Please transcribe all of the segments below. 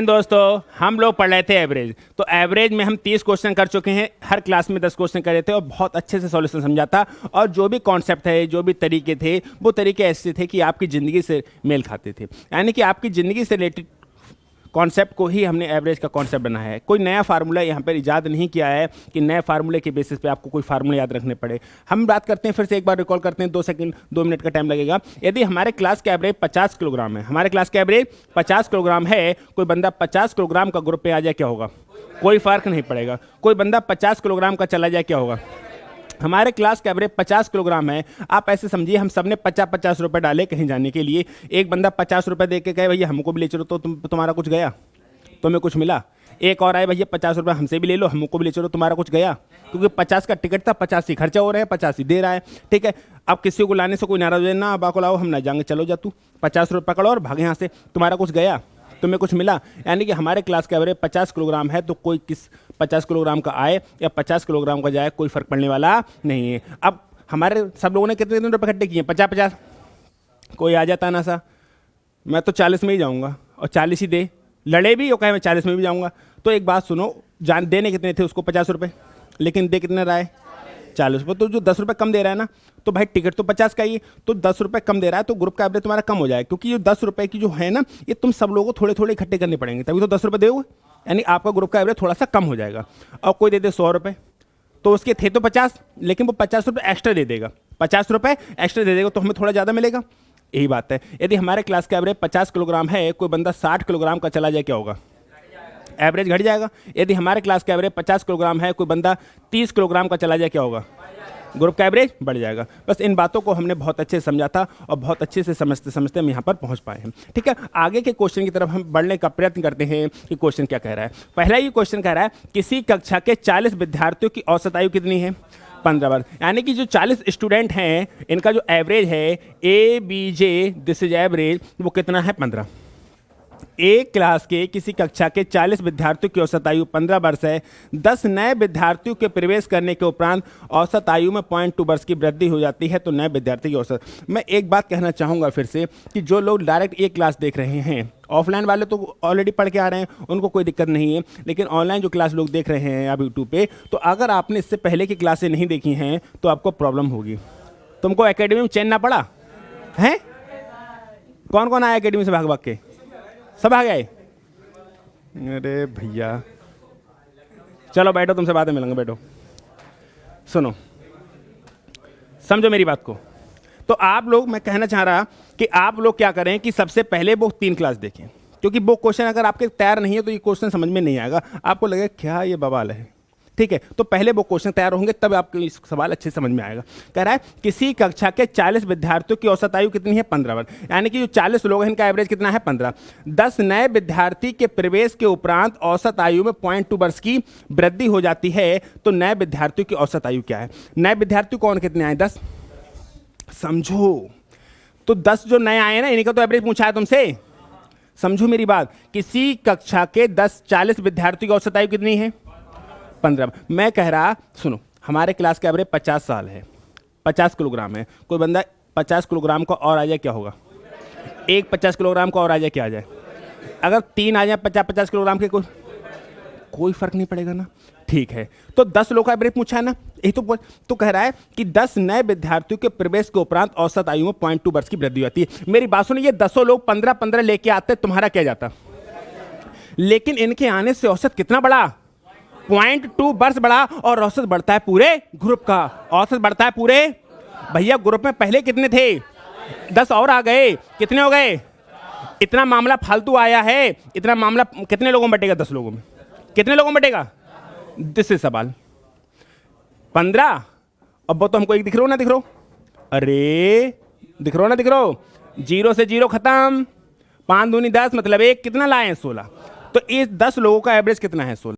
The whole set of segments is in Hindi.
दोस्तों, हम लोग पढ़ रहे थे एवरेज। तो एवरेज में हम 30 क्वेश्चन कर चुके हैं, हर क्लास में 10 क्वेश्चन कर रहे थे और बहुत अच्छे से सॉल्यूशन समझा था। और जो भी कॉन्सेप्ट है, जो भी तरीके थे, वो तरीके ऐसे थे कि आपकी ज़िंदगी से मेल खाते थे, यानी कि आपकी ज़िंदगी से रिलेटेड कॉन्सेप्ट को ही हमने एवरेज का कॉन्सेप्ट बनाया है। कोई नया फार्मूला यहाँ पर इजाद नहीं किया है कि नए फार्मूले के बेसिस पे आपको कोई फार्मूला याद रखने पड़े। हम बात करते हैं, फिर से एक बार रिकॉल करते हैं, 2 सेकंड 2 मिनट का टाइम लगेगा। यदि हमारे क्लास का एवरेज 50 किलोग्राम है, हमारे क्लास का एवरेज 50 किलोग्राम है, कोई बंदा 50 किलोग्राम का ग्रुप पे आ जाए, क्या होगा? कोई फर्क नहीं पड़ेगा। कोई बंदा 50 किलोग्राम का चला जाए, क्या होगा? हमारे क्लास का एवरेज 50 किलोग्राम है। आप ऐसे समझिए, हम सबने 50-50 रुपए डाले कहीं जाने के लिए। एक बंदा 50 रुपए दे के कहे भैया हमको भी ले चलो, तो तुम्हारा कुछ गया? तुम्हें कुछ मिला? एक और आए भैया 50 रुपये हमसे भी ले लो, हमको भी ले चलो, तुम्हारा कुछ गया? क्योंकि 50 का टिकट था, 50 ही खर्चा हो रहा है, 50 ही दे रहा है। ठीक है, अब किसी को लाने से कोई नाराज हो ना, अब को लाओ, हम ना जाएंगे, चलो जा तू 50 रुपये पकड़ो और भाग यहाँ से, तुम्हारा कुछ गया? तुम्हें कुछ मिला? यानी कि हमारे क्लास का एवरेज 50 किलोग्राम है, तो कोई किस 50 किलोग्राम का आए या 50 किलोग्राम का जाए, कोई फर्क पड़ने वाला नहीं है। अब हमारे सब लोगों ने कितने रुपये इकट्ठे किए? 50-50। कोई आ जाता ना सा, मैं तो 40 में ही जाऊँगा, और 40 ही दे, लड़े भी और कहे मैं 40 में भी जाऊँगा। तो एक बात सुनो, जान देने कितने थे उसको? 50 रुपये, लेकिन दे कितने रहा है? 40 रुपये। तो जो 10 रुपये कम दे रहा है ना, तो भाई टिकट तो 50 का ही है, तो 10 रुपये कम दे रहा है, तो ग्रुप का एवरेज तुम्हारा कम हो जाएगा। क्योंकि ये 10 रुपये की जो है ना, ये तुम सब लोगों को थोड़े थोड़े इकट्ठे करने पड़ेंगे, तभी तो 10 रुपये दोगे, यानी आपका ग्रुप का एवरेज थोड़ा सा कम हो जाएगा। और कोई दे दे 100 रुपये, तो उसके थे तो 50, लेकिन वो 50 रुपये एक्स्ट्रा दे देगा, 50 रुपये एक्स्ट्रा दे देगा, तो हमें थोड़ा ज़्यादा मिलेगा। यही बात है। यदि हमारे क्लास का एवरेज 50 किलोग्राम है, कोई बंदा 60 किलोग्राम का चला जाए, क्या होगा? एवरेज घट जाएगा। यदि हमारे क्लास का एवरेज 50 किलोग्राम है, कोई बंदा 30 किलोग्राम का चला जाए, क्या होगा? ग्रुप का एवरेज बढ़ जाएगा। बस इन बातों को हमने बहुत अच्छे से समझा था और बहुत अच्छे से समझते समझते हम यहाँ पर पहुँच पाए हैं। ठीक है, आगे के क्वेश्चन की तरफ हम बढ़ने का प्रयत्न करते हैं कि क्वेश्चन क्या कह रहा है। पहला ही क्वेश्चन कह रहा है, किसी कक्षा के 40 विद्यार्थियों की औसत आयु कितनी है? 15 वर्ष। यानी कि जो 40 स्टूडेंट हैं, इनका जो एवरेज है, ABJ, दिस इज एवरेज, वो कितना है? 15। एक क्लास के किसी कक्षा के 40 विद्यार्थियों की औसत आयु 15 वर्ष है। 10 नए विद्यार्थियों के प्रवेश करने के उपरांत औसत आयु में 0.2 वर्ष की वृद्धि हो जाती है, तो नए विद्यार्थी की औसत। मैं एक बात कहना चाहूँगा फिर से, कि जो लोग डायरेक्ट एक क्लास देख रहे हैं, ऑफलाइन वाले तो ऑलरेडी पढ़ के आ रहे हैं, उनको कोई दिक्कत नहीं है, लेकिन ऑनलाइन जो क्लास लोग देख रहे हैं आप यूट्यूब पे, तो अगर आपने इससे पहले की क्लासें नहीं देखी हैं तो आपको प्रॉब्लम होगी। तुमको एकेडमी में चैन ना पड़ा है? कौन कौन आया एकेडमी से भाग भाग के? सब आ गए? अरे भैया, चलो बैठो, तुमसे बाद में मिलेंगे, बैठो। सुनो, समझो मेरी बात को। तो आप लोग, मैं कहना चाह रहा कि आप लोग क्या करें कि सबसे पहले वो 3 क्लास देखें, क्योंकि वो क्वेश्चन अगर आपके तैयार नहीं है तो ये क्वेश्चन समझ में नहीं आएगा, आपको लगेगा क्या ये बवाल है। ठीक है, तो पहले वो क्वेश्चन तैयार होंगे, तब आपको इस सवाल अच्छे समझ में आएगा। कह रहा है, किसी कक्षा के 40 विद्यार्थियों की औसत आयु कितनी है? 15 वर्ष। यानी कि जो 40 लोग हैं, इनका एवरेज कितना है? 15। 10 नए विद्यार्थी के प्रवेश के उपरांत औसत आयु में 0.2 वर्ष की वृद्धि हो जाती है, तो नए विद्यार्थियों की औसत आयु क्या है? नए विद्यार्थी कौन कितने आए? 10। समझो, तो 10 जो नए आए ना, इन्हीं का तो एवरेज पूछा है तुमसे। समझो मेरी बात, किसी कक्षा के 40 विद्यार्थियों की औसत आयु कितनी है? 15। मैं कह रहा, सुनो, हमारे क्लास का एवरेज 50 साल है, 50 किलोग्राम है। कोई बंदा 50 किलोग्राम का और आ जाए, क्या होगा? एक 50 किलोग्राम का और आ जाए, क्या आ जाए? अगर 3 आ जाए 50-50 किलोग्राम के, कोई फर्क नहीं पड़ेगा ना। ठीक है, तो 10 लोग का एवरेज पूछा है ना, यही तो कह रहा है कि 10 नए विद्यार्थियों के प्रवेश के उपरांत औसत आयु में 0.2 वर्ष की वृद्धि होती है। मेरी बात सुनिए, ये 10 लोग 15-15 लेके आते, तुम्हारा क्या जाता? लेकिन इनके आने से औसत कितना बढ़ा? 0.2 वर्ष बढ़ा, और औसत बढ़ता है पूरे ग्रुप का, औसत बढ़ता है पूरे। भैया ग्रुप में पहले कितने थे? 10 और आ गए, कितने हो गए? इतना मामला फालतू आया है, इतना मामला कितने लोगों में बटेगा? 10 लोगों में कितने लोगों में बटेगा? दिस इज सवाल। 15। अब वो तो हमको एक दिख रहा हो ना, दिख रहा हो? अरे दिख रहा हो ना, दिख रहा हो? 0 से 0 खत्म, 5 दूनी 10, मतलब 1, कितना लाए? 16। तो इस 10 लोगों का एवरेज कितना है? 16।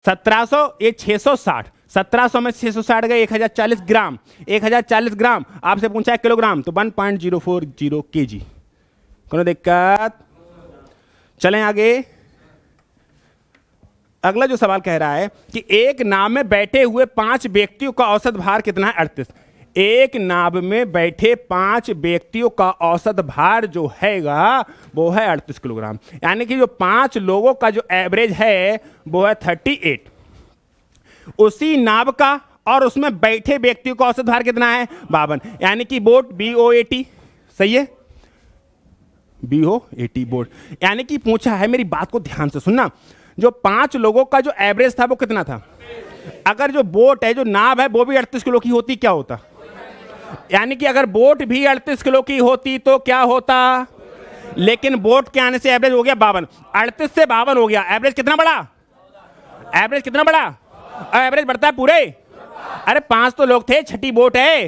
1700, ये 660, 1700 में 660 गए 1040 ग्राम, 1040 ग्राम आपसे पूछा है किलोग्राम, तो 1.040 kg। कोनो दिक्कत? चलें आगे। अगला जो सवाल कह रहा है कि एक नाव में बैठे हुए 5 व्यक्तियों का औसत भार कितना है? 38। एक नाव में बैठे 5 व्यक्तियों का औसत भार जो हैगा वो है 38 किलोग्राम, यानी कि जो 5 लोगों का जो एवरेज है वो है 38। उसी नाव का और उसमें बैठे व्यक्तियों का औसत भार कितना है? 52, यानी कि बोट BOAT, सही है, BOAT बोट, यानी कि पूछा है, मेरी बात को ध्यान से सुनना, जो 5 लोगों का जो एवरेज था वो कितना था? अगर जो बोट है, जो नाव है, वो भी 38 किलो की होती, क्या होता? यानी कि अगर बोट भी 38 किलो की होती तो क्या होता? लेकिन बोट के आने से एवरेज हो गया 52, 38 से 52 हो गया, एवरेज कितना बढ़ा? एवरेज कितना बढ़ा? और एवरेज बढ़ता है पूरे, अरे 5 तो लोग थे, छठी बोट है,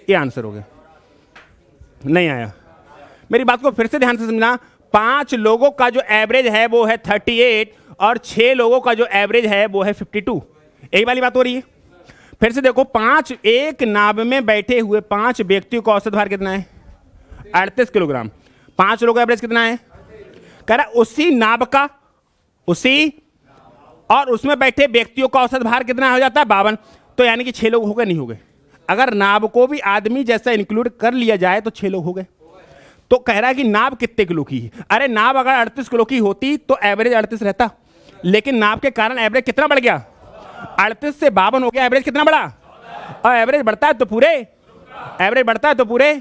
ये आंसर हो गया। नहीं आया? मेरी बात को फिर से ध्यान से समझना, 5 लोगों का जो एवरेज है वो है 38 और 6 लोगों का जो एवरेज है वो है 52, यही वाली बात हो रही है। फिर से देखो, 5, एक नाव में बैठे हुए 5 व्यक्तियों का औसत भार कितना है? 38 किलोग्राम। 5 लोगों का एवरेज कितना है? कह रहा उसी नाव का, उसी और उसमें बैठे व्यक्तियों का औसत भार कितना हो जाता है? 52। तो यानी कि 6 लोग हो गए, नहीं हो गए? अगर नाव को भी आदमी जैसा इंक्लूड कर लिया जाए तो 6 लोग हो गए। तो कह रहा है कि नाव कितने किलो की है? अरे नाव अगर 38 किलो की होती तो एवरेज 38 रहता, लेकिन नाव के कारण एवरेज कितना बढ़ गया? 38 से 52 हो गया, एवरेज कितना बढ़ा? और एवरेज बढ़ता है तो पूरे, एवरेज बढ़ता है तो पूरे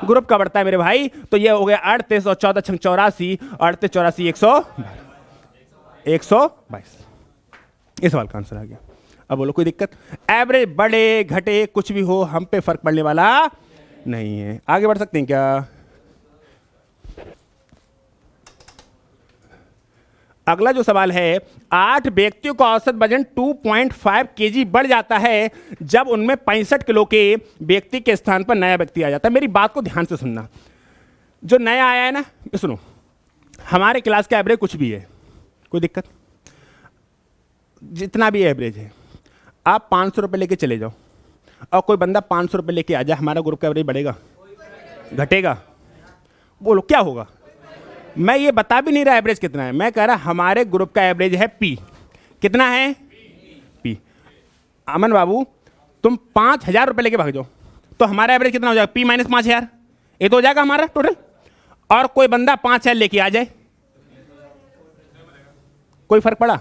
ग्रुप का बढ़ता है मेरे भाई। तो ये हो गया 38 और 14 छंग 84, 38 84 122। इस सवाल का आंसर आ गया। अब बोलो कोई दिक्कत? एवरेज बढ़े घटे कुछ भी हो, हम पे फर्क पड़ने वाला नहीं है। आगे बढ़ सकते हैं क्या? अगला जो सवाल है, 8 व्यक्तियों का औसत वजन 2.5 kg बढ़ जाता है जब उनमें 65 किलो के व्यक्ति के स्थान पर नया व्यक्ति आ जाता है। मेरी बात को ध्यान से सुनना, जो नया आया है ना, सुनो, हमारे क्लास का एवरेज कुछ भी है, कोई दिक्कत? जितना भी एवरेज है, आप 500 रुपये लेके चले जाओ और कोई बंदा 500 रुपये लेके आ जाए, हमारा ग्रुप का एवरेज बढ़ेगा घटेगा? बोलो क्या होगा? मैं ये बता भी नहीं रहा एवरेज कितना है, मैं कह रहा हमारे ग्रुप का एवरेज है P। कितना है? P। अमन बाबू, तुम 5000 रुपये लेके भाग जाओ तो हमारा एवरेज कितना हो जाएगा? P माइनस 5000, ये तो हो जाएगा हमारा टोटल। और कोई बंदा 5000 लेके आ जाए, कोई फर्क पड़ा?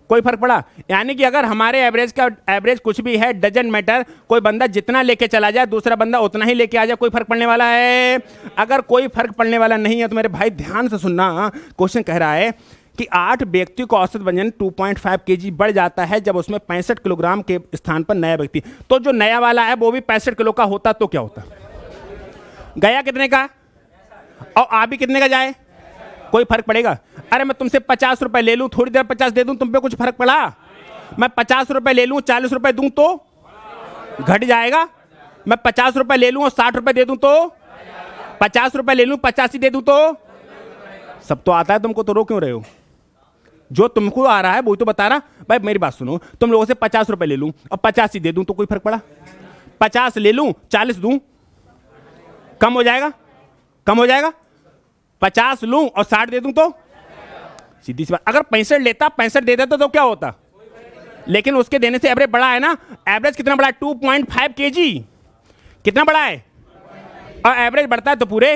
कोई फर्क पड़ा? यानी कि अगर हमारे एवरेज का एवरेज कुछ भी है, डजंट मैटर, कोई बंदा जितना लेके चला जाए दूसरा बंदा उतना ही लेके आ जाए, कोई फर्क पड़ने वाला है? अगर कोई फर्क पड़ने वाला नहीं है तो मेरे भाई ध्यान से सुनना, क्वेश्चन कह रहा है कि 8 व्यक्तियों का औसत वजन 2.5 kg बढ़ जाता है जब उसमें 65 किलोग्राम के स्थान पर नया व्यक्ति। तो जो नया वाला है वो भी 65 किलो का होता तो क्या होता? गया कितने का और आ भी कितने का जाए? कोई फर्क पड़ेगा? अरे मैं तुमसे 50 रुपए ले लूं, थोड़ी देर 50 दे दूं, तुम पे कुछ फर्क पड़ा? मैं 50 रुपए ले लूं, 40 रुपए दूं तो घट जाएगा? मैं 50 रुपए ले लूं और 60 रुपए दे दूं तो? 50 रुपए ले लूं 85 दे दूं तो? सब तो आता है तुमको, तो रो क्यों रहे हो? जो तुमको आ रहा है वही तो बता रहा। भाई मेरी बात सुनो, तुम लोगों से 50 रुपए ले लूं और 85 दे दूं तो कोई फर्क पड़ा? 50 ले लूं 40 दूं, कम हो जाएगा? कम हो जाएगा? 50 लूं और 60 दे दूं तो? सीधी सी बात। अगर 65 लेता 65 दे देता तो क्या होता? लेकिन उसके देने से एवरेज बढ़ा है ना। एवरेज कितना बढ़ा है? 2.5 kg। कितना बढ़ा है? और एवरेज बढ़ता है तो पूरे,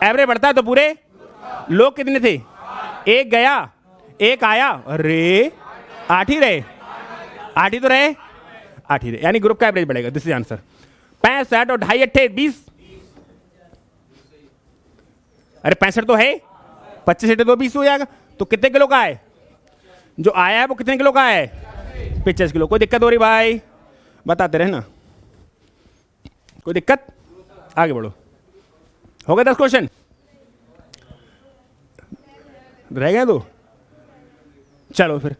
एवरेज बढ़ता है तो पूरे। लोग कितने थे? एक गया एक आया, अरे 8 ही रहे, 8 ही तो रहे, 8 ही रहे, यानी ग्रुप का एवरेज बढ़ेगा। This is answer. 65 और 2.5 8 20। अरे 65 तो है, 25 8 तो 20 हो जाएगा। तो कितने किलो का है? जो आया है वो कितने किलो का है? 25 किलो। कोई दिक्कत हो रही भाई? बताते रहे ना, कोई दिक्कत? आगे बढ़ो। हो गए 10 क्वेश्चन? रह गए तो चलो फिर।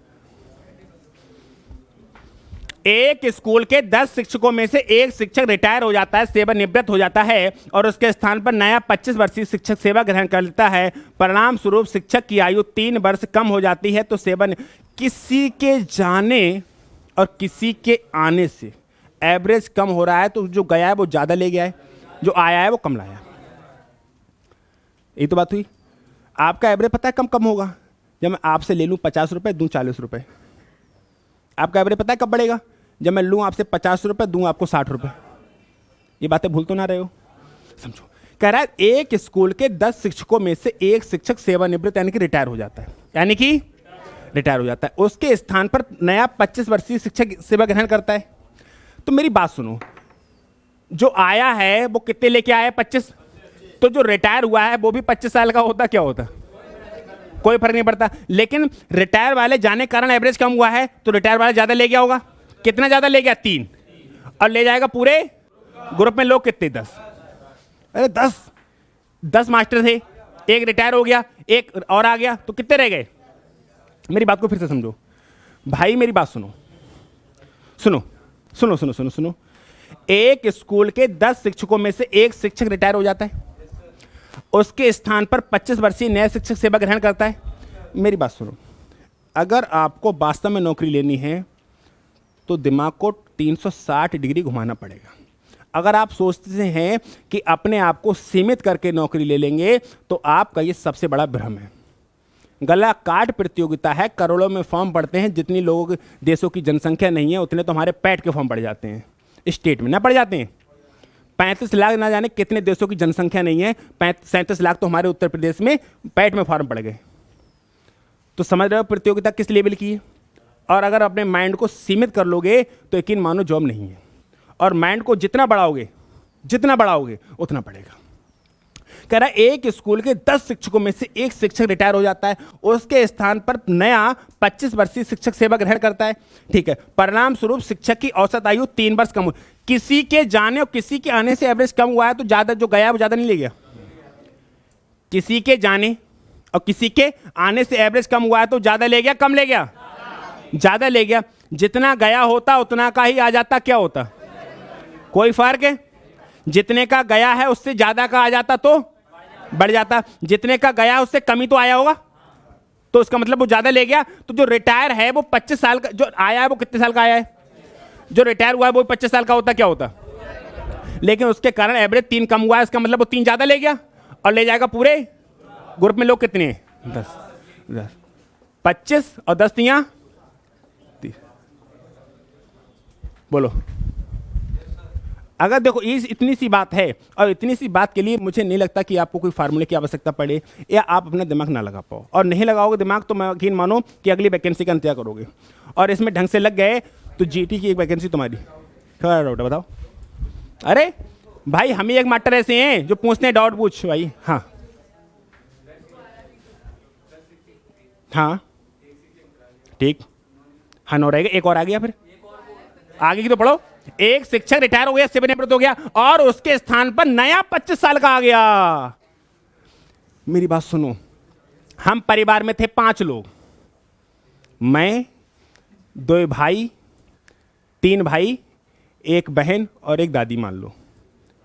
एक स्कूल के 10 शिक्षकों में से एक शिक्षक रिटायर हो जाता है, सेवानिवृत्त हो जाता है और उसके स्थान पर नया 25 वर्षीय शिक्षक सेवा ग्रहण कर लेता है। परिणाम स्वरूप शिक्षक की आयु 3 वर्ष कम हो जाती है। तो किसी के जाने और किसी के आने से एवरेज कम हो रहा है, तो जो गया है वो ज़्यादा ले गया है, जो आया है वो कम लाया। यही तो बात हुई। आपका एवरेज पता है कम कम होगा जब मैं आपसे ले लूँ 50 रुपये, दूँ 40 रुपये। आपका एवरेज पता है कब बढ़ेगा? जब मैं लूँ आपसे 50 रुपये, दूँ आपको 60 रुपये। ये बातें भूल तो ना रहे हो? समझो, कह रहा है एक स्कूल के 10 शिक्षकों में से एक शिक्षक सेवानिवृत्त यानी कि रिटायर हो जाता है, यानी कि रिटायर हो जाता है। उसके स्थान पर नया 25 वर्षीय शिक्षक सेवा ग्रहण करता है। तो मेरी बात सुनो, जो आया है वो कितने लेके आया है? 25। तो जो रिटायर हुआ है वो भी 25 साल का होता, क्या होता? कोई फर्क नहीं पड़ता। लेकिन रिटायर वाले जाने के कारण एवरेज कम हुआ है, तो रिटायर वाला ज्यादा ले गया होगा। कितना ज्यादा ले गया? 3। और ले जाएगा पूरे ग्रुप में लोग कितने? 10। अरे 10 मास्टर थे, एक रिटायर हो गया, एक और आ गया, तो कितने रह गए? मेरी बात को फिर से समझो भाई, मेरी बात सुनो सुनो सुनो सुनो सुनो सुनो। एक स्कूल के 10 शिक्षकों में से एक शिक्षक रिटायर हो जाता है, उसके स्थान पर 25 वर्षीय नया शिक्षक सेवा ग्रहण करता है। मेरी बात सुनो, अगर आपको वास्तव में नौकरी लेनी है तो दिमाग को 360 डिग्री घुमाना पड़ेगा। अगर आप सोचते हैं कि अपने आप को सीमित करके नौकरी ले लेंगे तो आपका ये सबसे बड़ा भ्रम है। गला काट प्रतियोगिता है, करोड़ों में फॉर्म पड़ते हैं। जितनी लोग देशों की जनसंख्या नहीं है उतने तो हमारे पैट के फॉर्म पड़ जाते हैं, स्टेट में ना पड़ जाते हैं। 35 लाख ना जाने कितने देशों की जनसंख्या नहीं है, 37 लाख तो हमारे उत्तर प्रदेश में पैट में फॉर्म पड़ गए। तो समझ रहे हो प्रतियोगिता किस लेवल की है। और अगर अपने माइंड को सीमित कर लोगे तो यकीन मानो जॉब नहीं है। और माइंड को जितना बढ़ाओगे उतना बढ़ेगा। कह रहा है एक स्कूल के 10 शिक्षकों में से एक शिक्षक रिटायर हो जाता है, उसके स्थान पर नया 25 वर्षीय शिक्षक सेवा ग्रहण करता है। ठीक है, परिणाम स्वरूप शिक्षक की औसत आयु 3 वर्ष कम हुई। किसी के जाने और किसी के आने से एवरेज कम हुआ है, तो ज्यादा जो गया वो ज्यादा नहीं ले गया। किसी के जाने और किसी के आने से एवरेज कम हुआ है, तो ज्यादा ले गया कम ले गया? ज्यादा ले गया। जितना गया होता उतना का ही आ जाता, क्या होता? कोई फर्क है? जितने का गया है उससे ज्यादा का आ जाता तो बढ़ जाता, जितने का गया उससे कम ही तो आया होगा, तो उसका मतलब वो ज्यादा ले गया। तो जो रिटायर है वो 25 साल का, जो आया है वो कितने साल का आया है? जो रिटायर हुआ है वो 25 साल का होता, क्या होता? लेकिन उसके कारण एवरेज 3 कम हुआ है, इसका मतलब वो 3 ज्यादा ले गया और ले जाएगा पूरे ग्रुप में लोग कितने? 10। 25 और 10 3 30। बोलो। अगर देखो इतनी सी बात है, और इतनी सी बात के लिए मुझे नहीं लगता कि आपको कोई फार्मूले की आवश्यकता पड़े या आप अपना दिमाग ना लगा पाओ। और नहीं लगाओगे दिमाग तो मैं यकीन मानो कि अगली वैकेंसी का इंतजार करोगे, और इसमें ढंग से लग गए तो जीटी की एक वैकेंसी तुम्हारी। क्या डाउट है बताओ? अरे भाई हम ही एक मास्टर ऐसे हैं जो पूछते हैं, डाउट पूछ भाई। हाँ हाँ ठीक, हाँ 9 रहेगा, एक और आ गया, फिर आगे की तो पढ़ो। एक शिक्षक रिटायर हो गया, सेवानिवृत्त हो गया, और उसके स्थान पर नया 25 साल का आ गया। मेरी बात सुनो, हम परिवार में थे 5 लोग, मैं, 2 भाई, 3 भाई, 1 बहन और 1 दादी मान लो,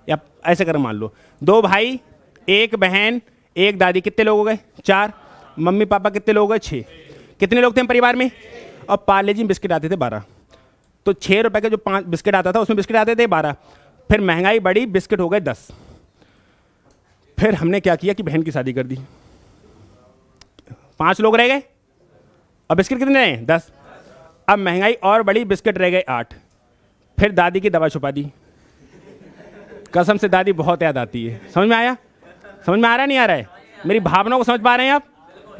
या ऐसे कर मान लो 2 भाई, 1 बहन, 1 दादी, कितने लोग हो गए? 4। मम्मी पापा कितने लोग हो गए? 6। कितने लोग थे हम परिवार में? और पार्ले जी बिस्किट आते थे 12, तो 6 रुपए का जो 5 बिस्किट आता था उसमें बिस्किट आते थे 12। फिर महंगाई बढ़ी, बिस्किट हो गए 10। फिर हमने क्या किया कि बहन की शादी कर दी, 5 लोग रह गए और बिस्किट कितने रहे? 10। अब महंगाई और बढ़ी, बिस्किट रह गए 8। फिर दादी की दवा छुपा दी। कसम से दादी बहुत याद आती है। समझ में आया? समझ में आ रहा नहीं आ रहा है? मेरी भावनाओं को समझ पा रहे हैं आप?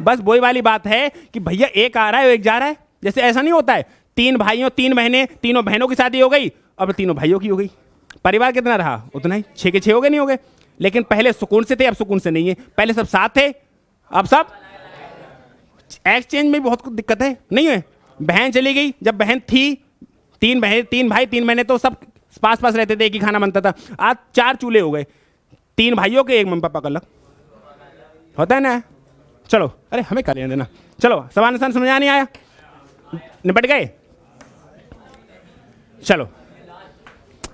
बस वही वाली बात है कि भैया एक आ रहा है एक जा रहा है। जैसे ऐसा नहीं होता है 3 भाइयों 3 बहनें, तीनों बहनों की शादी हो गई, अब तीनों भाइयों की हो गई। परिवार कितना रहा? उतना ही, 6 के 6 हो गए, नहीं हो गए? लेकिन पहले सुकून से थे, अब सुकून से नहीं है। पहले सब साथ थे, अब सब एक्सचेंज में बहुत कुछ दिक्कत है, नहीं है? बहन चली गई, जब बहन थी, 3 भाई 3 बहनें, तो सब पास पास रहते थे, एक ही खाना बनता था। आज 4 चूल्हे हो गए, 3 भाइयों के, 1 मम्मी पापा का अलग। होता है ना? चलो, अरे हमें कर देना। चलो, सवाल निशान समझ नहीं आया? निपट गए? चलो,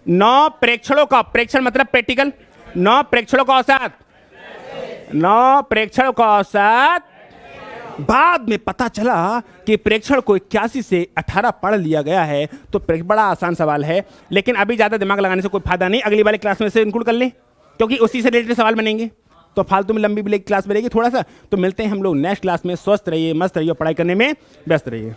9 प्रेक्षणों का, प्रेक्षण मतलब प्रैक्टिकल, 9 प्रेक्षणों का औसत, 9 प्रेक्षणों का औसत बाद में पता चला कि प्रेक्षण को 81 से 18 पढ़ लिया गया है। तो बड़ा आसान सवाल है, लेकिन अभी ज़्यादा दिमाग लगाने से कोई फायदा नहीं, अगली वाली क्लास में से इंक्लूड कर लें, क्योंकि उसी से रिलेटेड सवाल बनेंगे। तो फालतू में लंबी क्लास बनेगी थोड़ा सा। तो मिलते हैं हम लोग नेक्स्ट क्लास में। स्वस्थ रहिए, मस्त रहिए, पढ़ाई करने में व्यस्त रहिए।